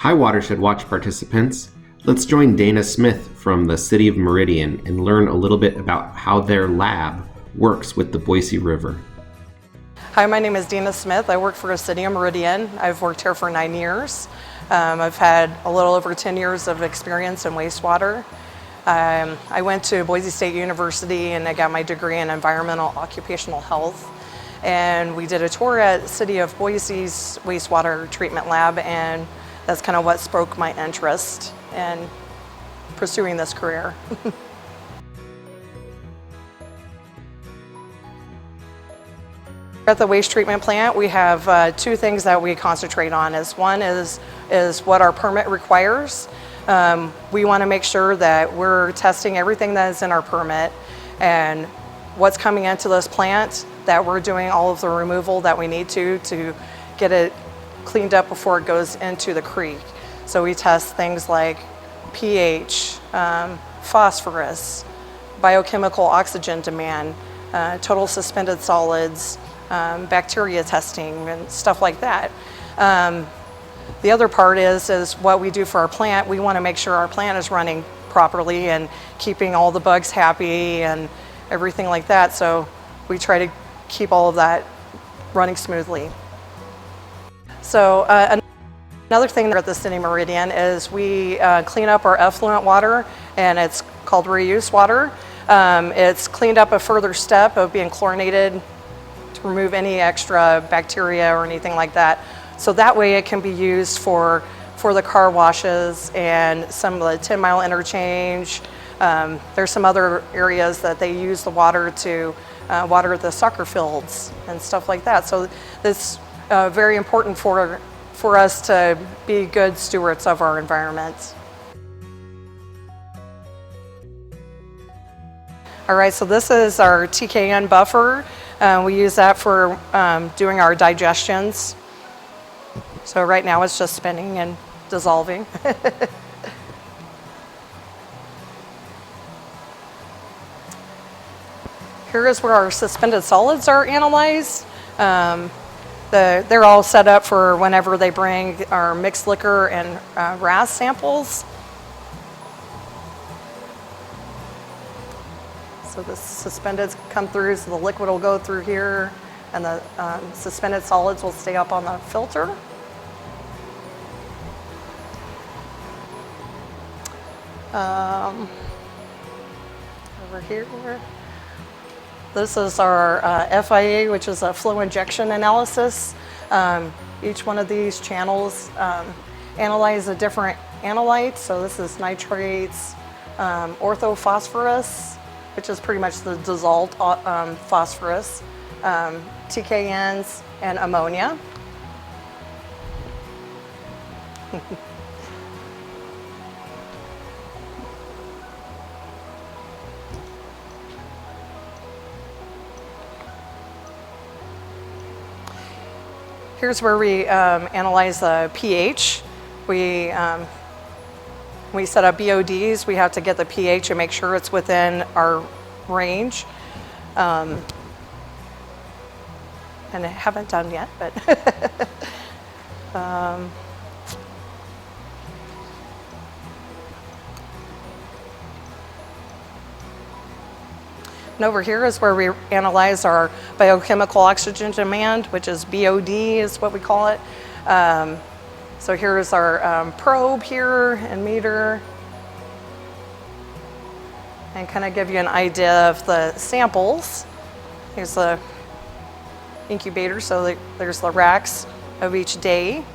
Hi WaterShed Watch participants. Let's join Dana Smith from the city of Meridian and learn a little bit about how their lab works with the Boise River. Hi, my name is Dana Smith. I work for the city of Meridian. I've worked here for 9 years. I've had a little over 10 years of experience in wastewater. I went to Boise State University and I got my degree in environmental occupational health. And we did a tour at City of Boise's wastewater treatment lab, and that's kind of what spoke my interest in pursuing this career. At the waste treatment plant, we have two things that we concentrate on. One is what our permit requires. We want to make sure that we're testing everything that is in our permit and what's coming into this plant, that we're doing all of the removal that we need to get it cleaned up before it goes into the creek. So we test things like pH, phosphorus, biochemical oxygen demand, total suspended solids, bacteria testing and stuff like that. The other part is what we do for our plant. We want to make sure our plant is running properly and keeping all the bugs happy and everything like that. So we try to keep all of that running smoothly. So another thing at the City Meridian is we clean up our effluent water, and it's called reuse water. It's cleaned up a further step of being chlorinated to remove any extra bacteria or anything like that. So that way it can be used for the car washes and some of the 10-mile interchange. There's some other areas that they use the water to water the soccer fields and stuff like that. So it's very important for us to be good stewards of our environment. All right, so this is our TKN buffer. We use that for doing our digestions. So right now it's just spinning and dissolving. Here is where our suspended solids are analyzed. They're all set up for whenever they bring our mixed liquor and RAS samples. So the suspendeds come through, so the liquid will go through here, and the suspended solids will stay up on the filter. Over here. This is our FIA, which is a flow injection analysis. Each one of these channels analyze a different analyte. So this is nitrates, orthophosphorus, which is pretty much the dissolved phosphorus, TKNs, and ammonia. Here's where we analyze the pH. We set up BODs. We have to get the pH and make sure it's within our range. And I haven't done yet, but and over here is where we analyze our biochemical oxygen demand, which is BOD is what we call it. So here's our probe here and meter, and kind of give you an idea of the samples. Here's the incubator, so there's the racks of each day.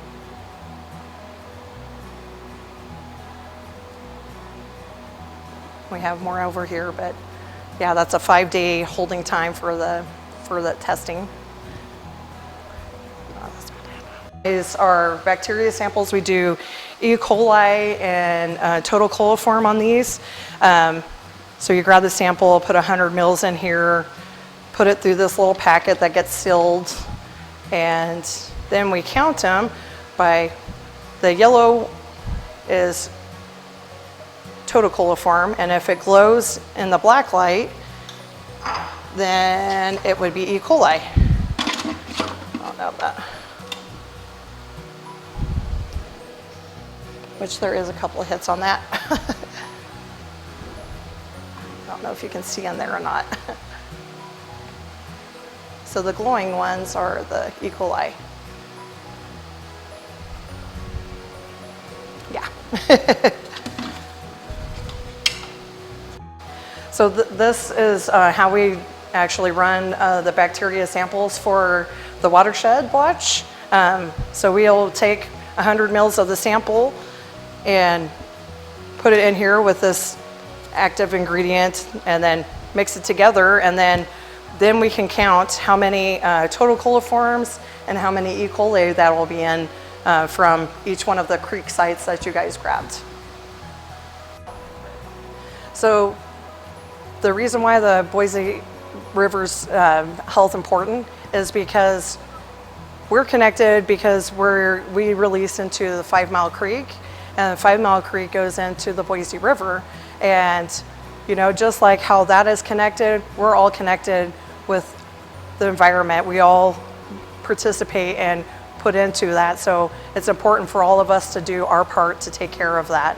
We have more over here, but yeah, that's a 5-day holding time for the testing. Is our bacteria samples. We do E. coli and total coliform on these. So you grab the sample, put 100 mils in here, put it through this little packet that gets sealed, and then we count them by the yellow is total coliform, and if it glows in the black light, then it would be E. coli. I don't know that. which there is a couple of hits on that. I don't know if you can see in there or not. So the glowing ones are the E. coli. Yeah. So this is how we actually run the bacteria samples for the WaterShed watch. So we'll take 100 mils of the sample and put it in here with this active ingredient and then mix it together, and then we can count how many total coliforms and how many E. coli that will be in from each one of the creek sites that you guys grabbed. So the reason why the Boise River's health important is because we're connected, because we release into the 5 Mile Creek, and the 5 Mile Creek goes into the Boise River. And you know, just like how that is connected, we're all connected with the environment. We all participate and put into that. So it's important for all of us to do our part to take care of that.